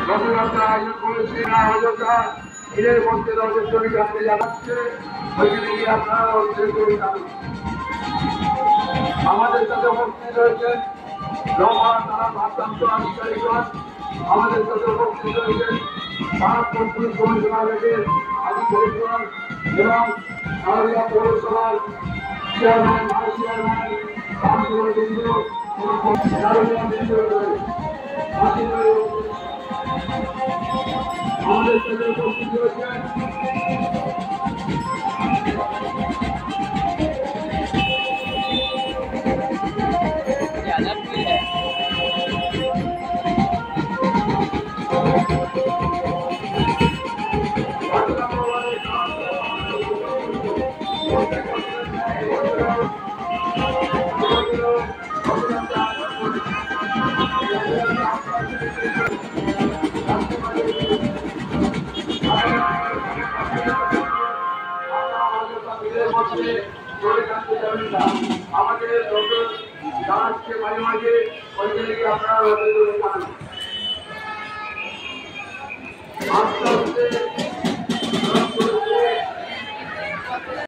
রথযাত্রা আয়োজন করেছে অযোধ্যা হিলের মধ্যে রথের ছবি কাটতে জানাচ্ছে ওইখানে গিয়ে আপনারা রথের ছবি কাটুন। আমাদের সাথে উপস্থিত রয়েছেন রমা তারা ভারপ্রাপ্ত আধিকারিকগণ, আমাদের সাথে উপস্থিত রয়েছেন ভারতপুর পুলিশ কমিশনারের আধিকারিকগণ এবং নারীরা পৌরসভার চেয়ারম্যান ভাইস চেয়ারম্যান কাউন্সিলর বৃন্দ এবং নারীরা বৃন্দ আমাদের সাথে উপস্থিত রয়েছেন আমাদের জানাচ্ছে মাঝে মাঝে ওইখানে গিয়ে আপনারা আস্তে আস্তে